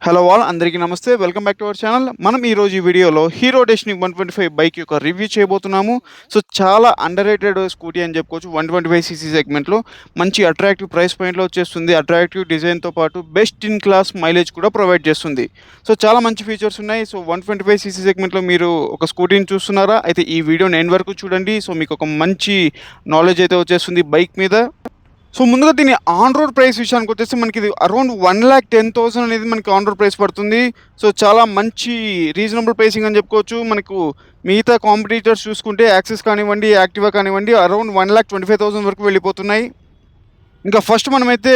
Hello all అందరికీ నమస్తే. Welcome back to our channel. మనం ఈరోజు ఈ వీడియోలో హీరో డెస్టినీ 125 బైక్ యొక్క రివ్యూ చేయబోతున్నాము. సో, చాలా అండర్ రేటెడ్ స్కూటీ అని చెప్పుకోవచ్చు. 125 సీసీ సెగ్మెంట్‌లో మంచి అట్రాక్టివ్ ప్రైస్ పాయింట్‌లో వచ్చేస్తుంది. అట్రాక్టివ్ డిజైన్‌తో పాటు బెస్ట్ ఇన్ క్లాస్ మైలేజ్ కూడా ప్రొవైడ్ చేస్తుంది. సో, చాలా మంచి ఫీచర్స్ ఉన్నాయి. సో, 125 సీసీ సెగ్మెంట్‌లో మీరు ఒక స్కూటీని చూస్తున్నారా? అయితే ఈ వీడియోని ఎండ్ వరకు చూడండి. సో, మీకు ఒక మంచి నాలెడ్జ్ అయితే వచ్చేస్తుంది బైక్ మీద. సో, ముందుగా దీని ఆన్ రోడ్ ప్రైస్ విషయానికొచ్చేసి మనకిది అరౌండ్ 1,10,000 అనేది మనకి ఆన్ రోడ్ ప్రైస్ పడుతుంది. సో, చాలా మంచి రీజనబుల్ ప్రైసింగ్ అని చెప్పుకోవచ్చు. మనకు మిగతా కాంపిటీటర్స్ చూసుకుంటే యాక్సెస్ కానివ్వండి, యాక్టివా కానివ్వండి అరౌండ్ 1,25,000 వరకు వెళ్ళిపోతున్నాయి. ఇంకా ఫస్ట్ మనమైతే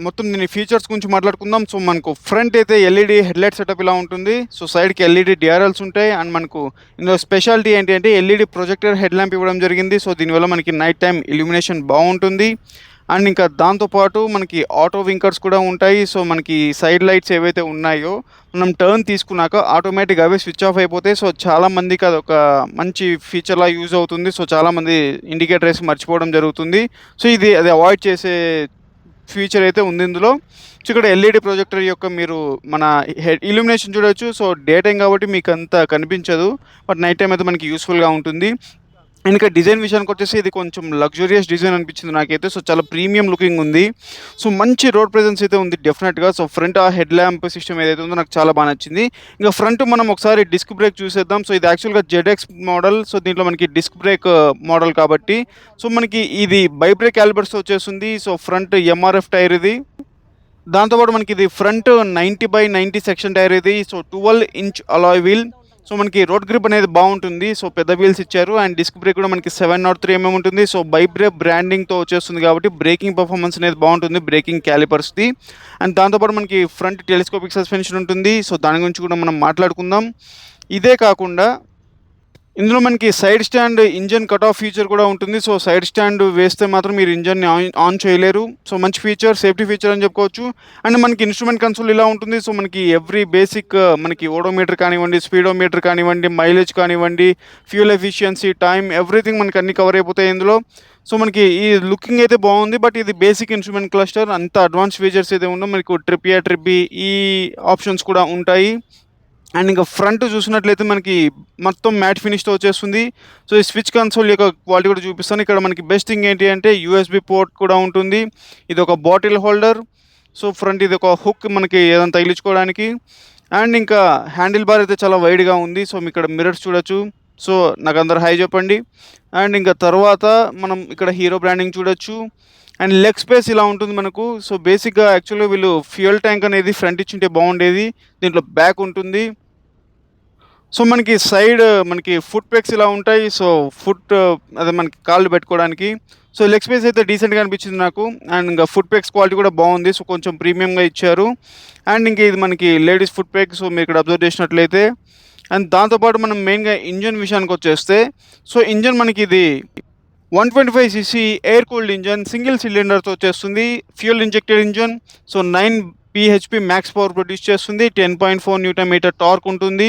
మొత్తం దీని ఫీచర్స్ గురించి మాట్లాడుకుందాం. సో, మనకు ఫ్రంట్ అయితే ఎల్ఈడీ హెడ్‌లైట్ సెటప్ ఇలా ఉంటుంది. సో, సైడ్‌కి ఎల్ఈడీ డిఆర్ఎల్స్ ఉంటాయి. అండ్ మనకు ఇందులో స్పెషాలిటీ ఏంటి అంటే ఎల్ఈడీ ప్రొజెక్టర్ హెడ్ ల్యాంప్ ఇవ్వడం జరిగింది. సో, దీనివల్ల మనకి నైట్ టైమ్ ఇల్యూమినేషన్ బావుంటుంది. అండ్ ఇంకా దాంతో పాటు మనకి ఆటో వింకర్స్ కూడా ఉంటాయి. సో, మనకి సైడ్ లైట్స్ ఏవైతే ఉన్నాయో మనం టర్న్ తీసుకున్నాక ఆటోమేటిక్‌గా అవే స్విచ్ ఆఫ్ అయిపోతాయి. సో, చాలా మందికి అదొక మంచి ఫీచర్‌లా యూజ్ అవుతుంది. సో, చాలామంది ఇండికేటర్ ఏసి మర్చిపోవడం జరుగుతుంది. సో, అది అవాయిడ్ చేసే ఫీచర్ అయితే ఉంది ఇందులో. సో, ఇక్కడ ఎల్ఈడీ ప్రొజెక్టర్ యొక్క మీరు మన ఇల్యూమినేషన్ చూడొచ్చు. సో, డే టైమ్ కాబట్టి మీకంత కనిపించదు. బట్ నైట్ టైమ్ అయితే మనకి యూజ్‌ఫుల్‌గా ఉంటుంది. అండ్ ఇక డిజైన్ విషయానికొచ్చేసి ఇది కొంచెం లగ్జూరియస్ డిజైన్ అనిపించింది నాకైతే. సో, చాలా ప్రీమియం లుకింగ్ ఉంది. సో, మంచి రోడ్ ప్రెజెన్స్ అయితే ఉంది డెఫినెట్‌గా. సో, ఫ్రంట్ ఆ హెడ్ ల్యాంప్ సిస్టమ్ ఏదైతే ఉందో నాకు చాలా నచ్చింది. ఇంక ఫ్రంట్ మనం ఒకసారి డిస్క్ బ్రేక్ చూసేద్దాం. సో, ఇది యాక్చువల్‌గా జెడ్ఎక్స్ మోడల్. సో, దీంట్లో మనకి డిస్క్ బ్రేక్ మోడల్ కాబట్టి సో, మనకి ఇది బై బ్రేక్ కాలిబర్స్‌తో వచ్చేస్తుంది. సో, ఫ్రంట్ ఎంఆర్ఎఫ్ టైర్ ఇది. దాంతో పాటు మనకిది ఫ్రంట్ 90/90 సెక్షన్ టైర్ ఇది. So, 12 inch alloy wheel. So, మనకి రోడ్ గ్రిప్ అనేది బావుంటుంది. సో, పెద్ద వీల్స్ ఇచ్చారు. అండ్ డిస్క్ బ్రేక్ కూడా మనకి 703 ఉంటుంది. సో, బైబ్రేక్ బ్రాండింగ్‌తో వచ్చేస్తుంది కాబట్టి బ్రేకింగ్ పెర్ఫార్మన్స్ అనేది బావుంటుంది. బ్రేకింగ్ క్యాలిపర్స్‌ది. అండ్ దాంతో పాటు మనకి ఫ్రంట్ టెలిస్కోపిక్ సస్పెన్షన్ ఉంటుంది. సో, దాని గురించి కూడా మనం మాట్లాడుకుందాం. ఇదే కాకుండా ఇందులో మనకి side stand engine cut off feature కూడా ఉంటుంది. సో, సైడ్ స్టాండ్ వేస్తే మాత్రం మీరు ఇంజిన్‌ని ఆన్ చేయలేరు. సో, మంచి ఫీచర్, సేఫ్టీ ఫీచర్ అని చెప్పుకోవచ్చు. అండ్ మనకి ఇన్‌స్ట్రుమెంట్ కన్సోల్ ఇలా ఉంటుంది. సో, మనకి ఎవ్రీ బేసిక్ మనకి ఓడోమీటర్ కానివ్వండి, స్పీడోమీటర్ కానివ్వండి, మైలేజ్ కానివ్వండి, ఫ్యూయల్ ఎఫిషియన్సీ, టైమ్ ఎవ్రీథింగ్ మనకి అన్నీ కవర్ అయిపోతాయి ఇందులో. సో, మనకి ఈ లుకింగ్ అయితే బావుంది. బట్ ఇది బేసిక్ ఇన్‌స్ట్రుమెంట్ క్లస్టర్. అంత అడ్వాన్స్ ఫీచర్స్ అయితే ఉండవు. మీకు ట్రిప్ ఏ, ట్రిప్ బి ఈ ఆప్షన్స్ కూడా ఉంటాయి. అండ్ ఇంకా ఫ్రంట్ చూసినట్లయితే మనకి మొత్తం మ్యాట్ ఫినిష్‌తో వచ్చేస్తుంది. సో, ఈ స్విచ్ కన్సోల్ యొక్క క్వాలిటీ కూడా చూపిస్తాను. ఇక్కడ మనకి బెస్ట్ థింగ్ ఏంటి అంటే యూఎస్‌బీ పోర్ట్ కూడా ఉంటుంది. ఇదొక బాటిల్ హోల్డర్. సో, ఫ్రంట్ ఇదొక హుక్ మనకి ఏదైనా తగిలించుకోవడానికి. అండ్ ఇంకా హ్యాండిల్ బార్ అయితే చాలా వైడ్‌గా ఉంది. సో, ఇక్కడ మిర్రర్స్ చూడొచ్చు. సో, నాకందరూ హాయ్ చెప్పండి. అండ్ ఇంకా తర్వాత మనం ఇక్కడ హీరో బ్రాండింగ్ చూడొచ్చు. అండ్ లెగ్ స్పేస్ ఇలా ఉంటుంది మనకు. సో, బేసిక్‌గా యాక్చువల్‌గా వీళ్ళు ఫ్యూయల్ ట్యాంక్ అనేది ఫ్రంట్ ఇచ్చుంటే బాగుండేది. దీంట్లో బ్యాక్ ఉంటుంది. సో, మనకి సైడ్ మనకి ఫుట్ పెగ్స్ ఇలా ఉంటాయి. సో, అదే మనకి కాళ్ళు పెట్టుకోవడానికి. సో, లెగ్ స్పేస్ అయితే డీసెంట్‌గా అనిపించింది నాకు. అండ్ ఇంకా ఫుట్ పెగ్స్ క్వాలిటీ కూడా బాగుంది. సో, కొంచెం ప్రీమియంగా ఇచ్చారు. అండ్ ఇంక ఇది మనకి లేడీస్ ఫుట్ పెగ్. సో, మీరు ఇక్కడ అబ్జర్వ్ చేసినట్లయితే అండ్ దాంతో పాటు మనం మెయిన్‌గా ఇంజిన్ విషయానికొచ్చేస్తే సో, ఇంజిన్ మనకిది 125 CC air cooled engine single సిలిండర్‌తో వచ్చేస్తుంది. Fuel injected engine. So, 9 BHP max power produce చేస్తుంది. 10.4 న్యూటన్ మీటర్ టార్క్ ఉంటుంది.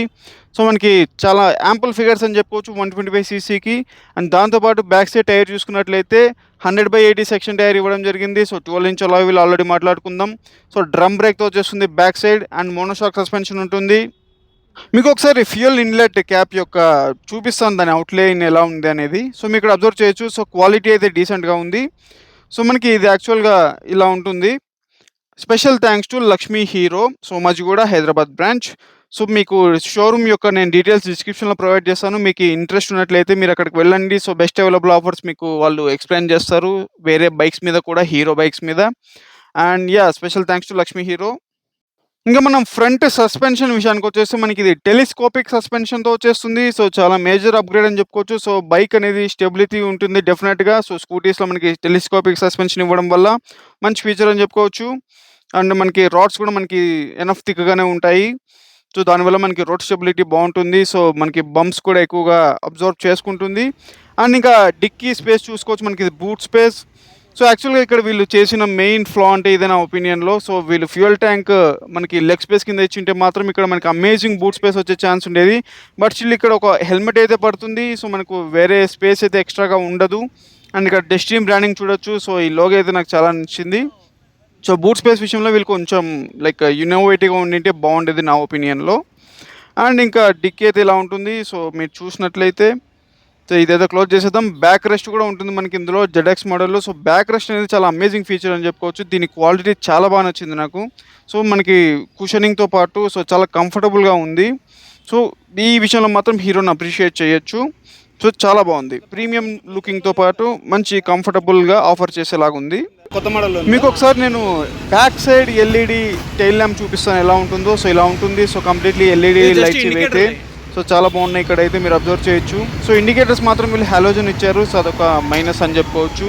సో, మనకి చాలా యాంపుల్ ఫిగర్స్ అని చెప్పుకోవచ్చు 125 సీసీకి. అండ్ దాంతో పాటు బ్యాక్ సైడ్ టైర్ చూసుకున్నట్లయితే 100/80 సెక్షన్ టైర్ ఇవ్వడం జరిగింది. So, 12 inch alloy wheel already మాట్లాడుకుందాం. సో, డ్రమ్ బ్రేక్‌తో వచ్చేస్తుంది back side. And monoshock suspension ఉంటుంది. మీకొకసారి ఫ్యూయల్ ఇన్‌లెట్ క్యాప్ యొక్క చూపిస్తాను దాని అవుట్‌లైన్ ఎలా ఉంది అనేది. సో, మీరిక్కడ అబ్జర్వ్ చేయొచ్చు. సో, క్వాలిటీ అయితే డీసెంట్‌గా ఉంది. సో, మనకి ఇది యాక్చువల్‌గా ఇలా ఉంటుంది. Special thanks to Lakshmi hero, Somajiguda, Hyderabad branch. So, మీకు షోరూమ్ యొక్క నేను డీటెయిల్స్ డిస్క్రిప్షన్‌లో ప్రొవైడ్ చేస్తాను. మీకు ఇంట్రెస్ట్ ఉన్నట్లయితే మీరు అక్కడికి వెళ్ళండి. సో, బెస్ట్ అవైలబుల్ ఆఫర్స్ మీకు వాళ్ళు ఎక్స్‌ప్లెయిన్ చేస్తారు. వేరే బైక్స్ మీద కూడా హీరో బైక్స్ మీద. And yeah! Special thanks to Lakshmi hero. ఇంక మనం ఫ్రంట్ సస్పెన్షన్ విషయానికొచ్చేస్తే మనకిది టెలిస్కోపిక్ సస్పెన్షన్‌తో వచ్చేస్తుంది. సో, చాలా మేజర్ అప్‌గ్రేడ్ అని చెప్పుకోవచ్చు. సో, బైక్ అనేది స్టెబిలిటీ ఉంటుంది డెఫినెట్‌గా. సో, స్కూటీస్‌లో మనకి టెలిస్కోపిక్ సస్పెన్షన్ ఇవ్వడం వల్ల మంచి ఫీచర్ అని చెప్పుకోవచ్చు. అండ్ మనకి రాడ్స్ కూడా మనకి ఎనఫ్ థిక్‌గానే ఉంటాయి. సో, దానివల్ల మనకి రోడ్ స్టెబిలిటీ బావుంటుంది. సో, మనకి బంప్స్ కూడా ఎక్కువగా అబ్జార్బ్ చేసుకుంటుంది. అండ్ ఇంకా డిక్కీ స్పేస్ చూసుకోవచ్చు. మనకిది బూట్ స్పేస్. సో, యాక్చువల్‌గా ఇక్కడ వీళ్ళు చేసిన మెయిన్ ఫ్లా అంటే ఇదే నా ఒపీనియన్‌లో. సో, వీళ్ళు ఫ్యూయల్ ట్యాంక్ మనకి లెగ్ స్పేస్ కింద ఇచ్చుంటే మాత్రం ఇక్కడ మనకి అమేజింగ్ బూట్ స్పేస్ వచ్చే ఛాన్స్ ఉండేది. బట్ స్టిల్ ఇక్కడ ఒక హెల్మెట్ అయితే పడుతుంది. సో, మనకు వేరే స్పేస్ అయితే ఎక్స్‌ట్రాగా ఉండదు. అండ్ ఇక్కడ డెస్టినీ బ్రాండింగ్ చూడొచ్చు. సో, ఈ లోగో అయితే నాకు చాలా నచ్చింది. సో బూట్ స్పేస్ విషయంలో వీళ్ళు కొంచెం లైక్ ఇన్నోవేటివ్‌గా ఉండింటే బాగుండేది నా ఒపీనియన్‌లో. అండ్ ఇంకా డిక్కీ అయితే ఇలా ఉంటుంది. సో మీరు చూసినట్లయితే సో ఇదైతే క్లోజ్ చేసేద్దాం. బ్యాక్ రెస్ట్ కూడా ఉంటుంది మనకి ఇందులో జెడ్ఎక్స్ మోడల్‌లో. సో బ్యాక్ రెస్ట్ అనేది చాలా అమేజింగ్ ఫీచర్ అని చెప్పుకోవచ్చు. దీని క్వాలిటీ చాలా బాగా నచ్చింది నాకు. సో మనకి కుషనింగ్‌తో పాటు సో చాలా కంఫర్టబుల్‌గా ఉంది. సో ఈ విషయంలో మాత్రం హీరోని అప్రిషియేట్ చేయొచ్చు. సో చాలా బాగుంది. ప్రీమియం లుకింగ్‌తో పాటు మంచి కంఫర్టబుల్‌గా ఆఫర్ చేసేలాగుంది. కొత్త మోడల్ మీకు ఒకసారి నేను back side LED tail lamp చూపిస్తాను ఎలా ఉంటుందో. సో ఇలా ఉంటుంది. సో కంప్లీట్లీ ఎల్ఈడి లైట్స్ ఇవైతే సో చాలా బాగున్నాయి. ఇక్కడైతే మీరు అబ్జర్వ్ చేయొచ్చు. సో ఇండికేటర్స్ మాత్రం వీళ్ళు హాలోజన్ ఇచ్చారు. సో అదొక మైనస్ అని చెప్పుకోవచ్చు.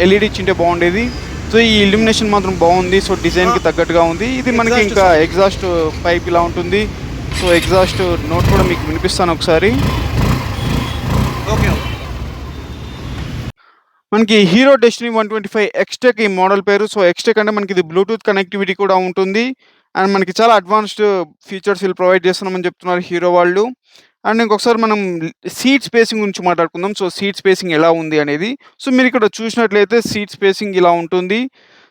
ఎల్ఈడి ఇచ్చింటే బాగుండేది. సో ఈ ఇల్యూమినేషన్ మాత్రం బాగుంది. సో డిజైన్కి తగ్గట్టుగా ఉంది. ఇది మనకి ఇంకా ఎగ్జాస్ట్ పైప్ ఇలా ఉంటుంది. సో ఎగ్జాస్ట్ నోట్ కూడా మీకు వినిపిస్తాను ఒకసారి. ఓకే. మనకి హీరో డెస్టినీ 125 ఎక్స్‌టెక్ ఈ మోడల్ పేరు. సో ఎక్స్‌టెక్ అంటే మనకి ఇది బ్లూటూత్ కనెక్టివిటీ కూడా ఉంటుంది. అండ్ మనకి చాలా అడ్వాన్స్డ్ ఫీచర్స్ వీళ్ళు ప్రొవైడ్ చేస్తున్నామని చెప్తున్నారు హీరో వాళ్ళు. అండ్ ఇంకొకసారి మనం సీట్ స్పేసింగ్ గురించి మాట్లాడుకుందాం. సో సీట్ స్పేసింగ్ ఎలా ఉంది అనేది. సో మీరు ఇక్కడ చూసినట్లయితే సీట్ స్పేసింగ్ ఇలా ఉంటుంది.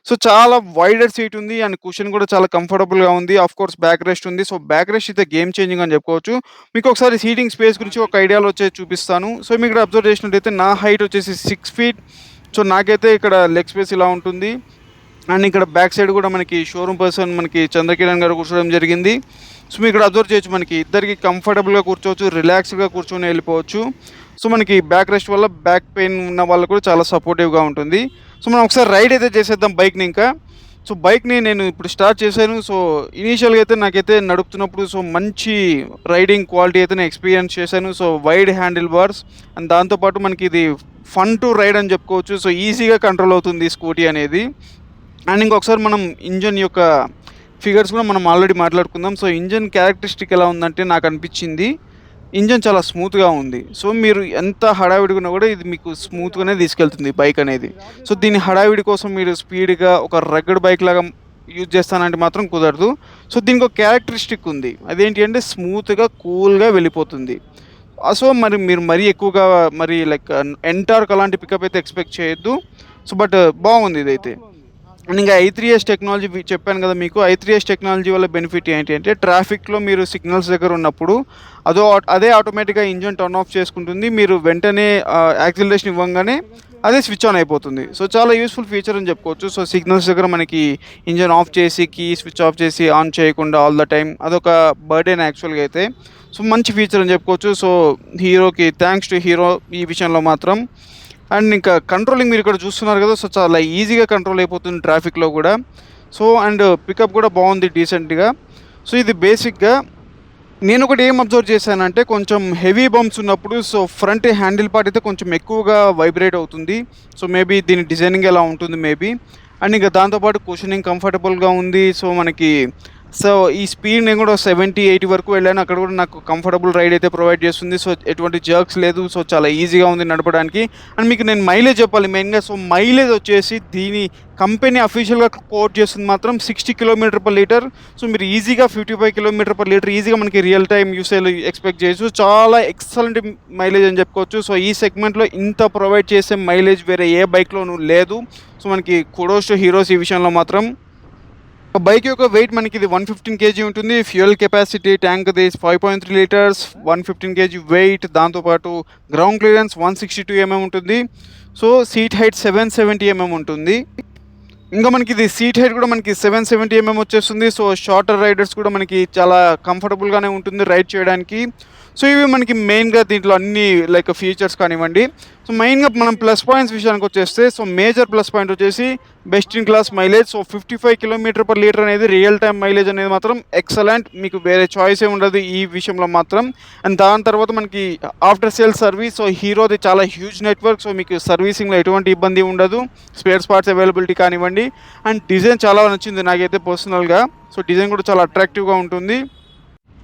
సో చాలా వైడర్ సీట్ ఉంది. అండ్ కుషన్ కూడా చాలా కంఫర్టబుల్‌గా ఉంది. ఆఫ్‌కోర్స్ బ్యాక్ రెస్ట్ ఉంది. సో బ్యాక్ రెస్ట్ అయితే గేమ్ చేంజింగ్ అని చెప్పుకోవచ్చు. మీకు ఒకసారి సీటింగ్ స్పేస్ గురించి ఒక ఐడియాలో వచ్చేది చూపిస్తాను. సో మీరు ఇక్కడ అబ్జర్వ్ చేసినట్లయితే నా హైట్ వచ్చేసి 6 ఫీట్. సో నాకైతే ఇక్కడ లెగ్ స్పేస్ ఇలా ఉంటుంది. అండ్ ఇక్కడ బ్యాక్ సైడ్ కూడా మనకి షోరూమ్ పర్సన్ మనకి చంద్రకిరణ్ గారు కూర్చోవడం జరిగింది. సో మీరు ఇక్కడ అబ్జర్వ్ చేయొచ్చు మనకి ఇద్దరికి కంఫర్టబుల్‌గా కూర్చోవచ్చు. రిలాక్స్‌గా కూర్చొని వెళ్ళిపోవచ్చు. సో మనకి బ్యాక్ రెస్ట్ వల్ల బ్యాక్ పెయిన్ ఉన్న వాళ్ళకి కూడా చాలా సపోర్టివ్‌గా ఉంటుంది. సో మనం ఒకసారి రైడ్ అయితే చేసేద్దాం బైక్‌ని ఇంకా. సో బైక్‌ని నేను ఇప్పుడు స్టార్ట్ చేశాను. సో ఇనీషియల్‌గా అయితే నాకైతే నడుపుతున్నప్పుడు సో మంచి రైడింగ్ క్వాలిటీ అయితే నేను ఎక్స్‌పీరియన్స్ చేశాను. So wide handle bars and దాంతో పాటు మనకి ఇది ఫన్ టు రైడ్ అని చెప్పుకోవచ్చు. సో ఈజీగా కంట్రోల్ అవుతుంది ఈ స్కూటీ అనేది. అండ్ ఇంకొకసారి మనం ఇంజన్ యొక్క ఫిగర్స్ కూడా మనం ఆల్రెడీ మాట్లాడుకుందాం. సో ఇంజన్ క్యారెక్టరిస్టిక్ ఎలా ఉందంటే నాకు అనిపించింది ఇంజన్ చాలా స్మూత్‌గా ఉంది. సో మీరు ఎంత హడావిడిగా ఉన్నా కూడా ఇది మీకు స్మూత్‌గానే తీసుకెళ్తుంది బైక్ అనేది. సో దీని హడావిడి కోసం మీరు స్పీడ్‌గా ఒక రగ్గడ్ బైక్ లాగా యూజ్ చేస్తానంటే మాత్రం కుదరదు. సో దీనికి ఒక క్యారెక్టరిస్టిక్ ఉంది. అదేంటి అంటే స్మూత్‌గా, కూల్‌గా వెళ్ళిపోతుంది. సో మరి మీరు మరీ ఎక్కువగా మరి లైక్ ఎన్‌టార్క్ అలాంటి పికప్ అయితే ఎక్స్‌పెక్ట్ చేయొద్దు. సో బట్ బాగుంది ఇదైతే. అండ్ ఇంకా i3s టెక్నాలజీ చెప్పాను కదా మీకు. i3s టెక్నాలజీ వల్ల బెనిఫిట్ ఏంటి అంటే ట్రాఫిక్‌లో మీరు సిగ్నల్స్ దగ్గర ఉన్నప్పుడు అదే ఆటోమేటిక్‌గా ఇంజిన్ టర్న్ ఆఫ్ చేసుకుంటుంది. మీరు వెంటనే యాక్సిలరేషన్ ఇవ్వంగానే అదే స్విచ్ ఆన్ అయిపోతుంది. సో చాలా యూస్‌ఫుల్ ఫీచర్ అని చెప్పుకోవచ్చు. సో సిగ్నల్స్ దగ్గర మనకి ఇంజిన్ ఆఫ్ చేసి కీ స్విచ్ ఆఫ్ చేసి ఆన్ చేయకుండా ఆల్ ద టైమ్ అదొక బర్డెన్ యాక్చువల్‌గా అయితే. సో మంచి ఫీచర్ అని చెప్పుకోవచ్చు. సో హీరోకి థ్యాంక్స్ టు హీరో ఈ విషయంలో మాత్రం. అండ్ ఇంకా కంట్రోలింగ్ మీరు ఇక్కడ చూస్తున్నారు కదా. సో చాలా ఈజీగా కంట్రోల్ అయిపోతుంది ట్రాఫిక్‌లో కూడా. సో అండ్ పికప్ కూడా బాగుంది డీసెంట్‌గా. సో ఇది బేసిక్‌గా నేను ఒకటి ఏం అబ్జర్వ్ చేశానంటే కొంచెం హెవీ బంప్స్ ఉన్నప్పుడు సో ఫ్రంట్ హ్యాండిల్ పార్ట్ అయితే కొంచెం ఎక్కువగా వైబ్రేట్ అవుతుంది. సో మేబీ దీని డిజైనింగ్ ఎలా ఉంటుంది మేబీ. అండ్ ఇంకా దాంతోపాటు కుషనింగ్ కంఫర్టబుల్‌గా ఉంది. సో మనకి సో ఈ స్పీడ్ నేను కూడా 70, 80 వరకు వెళ్ళాను. అక్కడ కూడా నాకు కంఫర్టబుల్ రైడ్ అయితే ప్రొవైడ్ చేస్తుంది. సో ఎటువంటి జర్క్స్ లేదు. సో చాలా ఈజీగా ఉంది నడపడానికి. అండ్ మీకు నేను మైలేజ్ చెప్పాలి మెయిన్‌గా. సో మైలేజ్ వచ్చేసి దీని కంపెనీ అఫీషియల్‌గా కోట్ చేస్తుంది మాత్రం 60 km/లీటర్. సో మీరు ఈజీగా 55 km/లీటర్ ఈజీగా మనకి రియల్ టైమ్ యూసేజ్ ఎక్స్పెక్ట్ చేయొచ్చు. చాలా ఎక్సలెంట్ మైలేజ్ అని చెప్పుకోవచ్చు. సో ఈ సెగ్మెంట్‌లో ఇంత ప్రొవైడ్ చేసే మైలేజ్ వేరే ఏ బైక్‌లోనూ లేదు. సో మనకి కుడోస్ టు హీరోస్ ఈ విషయంలో మాత్రం. బైక్ యొక్క వెయిట్ మనకి ఇది 115 kg ఉంటుంది. ఫ్యూయల్ కెపాసిటీ ట్యాంక్‌ది 5.3 లీటర్స్, 115 kg వెయిట్. దాంతోపాటు గ్రౌండ్ క్లియరెన్స్ 162 mm ఉంటుంది. సో సీట్ హైట్ 770 mm ఉంటుంది. ఇంకా మనకి ఇది సీట్ హైట్ కూడా మనకి 770 mm వచ్చేస్తుంది. సో షార్టర్ రైడర్స్ కూడా మనకి చాలా కంఫర్టబుల్‌గానే ఉంటుంది రైడ్ చేయడానికి. సో ఇవి మనకి మెయిన్‌గా దీంట్లో అన్ని లైక్ ఫీచర్స్ కానివ్వండి. సో మెయిన్‌గా మనం ప్లస్ పాయింట్స్ విషయానికి వచ్చేస్తే సో మేజర్ ప్లస్ పాయింట్ వచ్చేసి best in class mileage. So 55 km/లీటర్ అనేది రియల్ టైమ్ మైలేజ్ అనేది మాత్రం ఎక్సలెంట్. మీకు వేరే చాయిసే ఉండదు ఈ విషయంలో మాత్రం. అండ్ దాని తర్వాత మనకి ఆఫ్టర్ సేల్ సర్వీస్. సో హీరోది చాలా హ్యూజ్ నెట్వర్క్. సో మీకు సర్వీసింగ్‌లో ఎటువంటి ఇబ్బంది ఉండదు. స్పేర్ పార్ట్స్ అవైలబిలిటీ కానివ్వండి. అండ్ డిజైన్ చాలా నచ్చింది నాకైతే పర్సనల్‌గా. సో డిజైన్ కూడా చాలా అట్రాక్టివ్‌గా ఉంటుంది.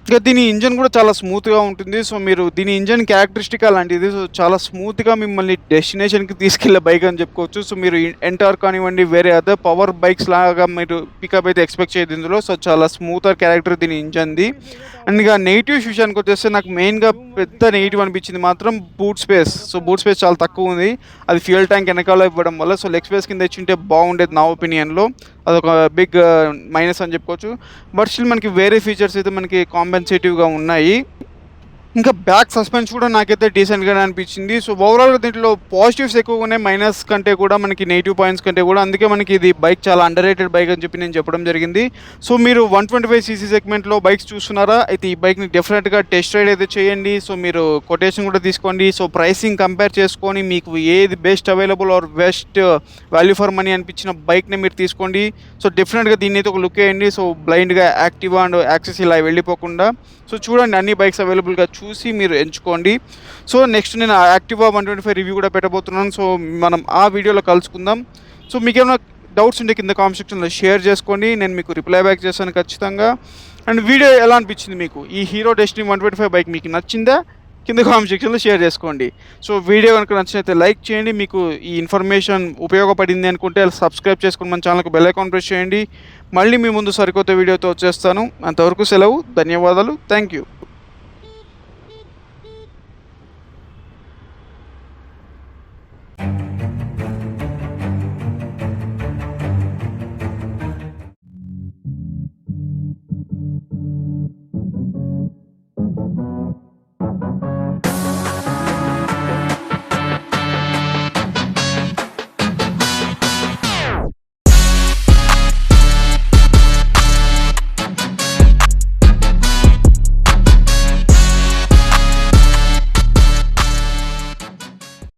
ఇంకా దీని ఇంజన్ కూడా చాలా స్మూత్‌గా ఉంటుంది. సో మీరు దీని ఇంజన్ క్యారెక్టరిస్టిక్ అలాంటిది. సో చాలా స్మూత్‌గా మిమ్మల్ని డెస్టినేషన్‌కి తీసుకెళ్లే బైక్ అని చెప్పుకోవచ్చు. సో మీరు ఎన్‌టార్క్ కానివ్వండి వేరే అదర్ పవర్ బైక్స్ లాగా మీరు పికప్ అయితే ఎక్స్పెక్ట్ చేయదు ఇందులో. సో చాలా స్మూతర్ క్యారెక్టర్ దీని ఇంజన్‌ది. అండ్ ఇక నెగెటివ్స్ విషయానికి వచ్చేస్తే నాకు మెయిన్‌గా పెద్ద నెగెటివ్ అనిపించింది మాత్రం boot space. So boot space చాలా తక్కువ ఉంది. అది ఫ్యూయల్ ట్యాంక్ వెనకాల ఇవ్వడం వల్ల. సో లెగ్ స్పేస్ కింద ఇచ్చుంటే బాగుండేది నా ఒపీనియన్‌లో. అదొక బిగ్ మైనస్ అని చెప్పుకోవచ్చు. బట్ స్టిల్ మనకి వేరే ఫీచర్స్ అయితే మనకి కాంపెన్సేటివ్‌గా ఉన్నాయి. ఇంకా బ్యాక్ సస్పెన్స్ కూడా నాకైతే డీసెంట్‌గానే అనిపించింది. సో, ఓవరాల్‌గా దీంట్లో పాజిటివ్స్ ఎక్కువగా ఉన్నాయి. మైనస్ కంటే కూడా మనకి నెగెటివ్ పాయింట్స్ కంటే కూడా. అందుకే మనకి ఇది బైక్ చాలా అండర్‌రేటెడ్ బైక్ అని చెప్పి నేను చెప్పడం జరిగింది. సో, మీరు 125 సీసీ సెగ్మెంట్‌లో బైక్స్ చూస్తున్నారా? అయితే ఈ బైక్‌ని డెఫినెట్‌గా టెస్ట్ రైడ్ అయితే చేయండి. సో, మీరు కొటేషన్ కూడా తీసుకోండి. సో, ప్రైసింగ్ కంపేర్ చేసుకొని మీకు ఏది best available or best value for money అనిపించిన బైక్‌ని మీరు తీసుకోండి. సో, డెఫినెట్‌గా దీన్నైతే ఒక లుక్ వేయండి. సో, బ్లైండ్‌గా యాక్టివా అండ్ యాక్సెస్ ఇలా వెళ్ళిపోకుండా సో, చూడండి అన్ని బైక్స్ అవైలబుల్‌గా చూసి మీరు ఎంచుకోండి. సో, నెక్స్ట్ నేను యాక్టివా 125 రివ్యూ కూడా పెట్టబోతున్నాను. సో, మనం ఆ వీడియోలో కలుసుకుందాం. సో, మీకేమైనా డౌట్స్ ఉంటే కింద కామెంట్ సెక్షన్‌లో షేర్ చేసుకోండి. నేను మీకు రిప్లై బ్యాక్ చేస్తాను ఖచ్చితంగా. అండ్ వీడియో ఎలా అనిపించింది మీకు? ఈ హీరో డెస్టినీ 125 బైక్ మీకు నచ్చిందా? కింద కామెంట్ సెక్షన్‌లో షేర్ చేసుకోండి. సో, వీడియో గనుక నచ్చినట్లయితే లైక్ చేయండి. మీకు ఈ ఇన్ఫర్మేషన్ ఉపయోగపడింది అనుకుంటే సబ్స్క్రైబ్ చేసుకొని మన ఛానల్‌కి బెల్ ఐకాన్ ప్రెస్ చేయండి. మళ్ళీ మీ ముందు సరికొత్త వీడియోతో వచ్చేస్తాను. అంతవరకు సెలవు. ధన్యవాదాలు. Thank you.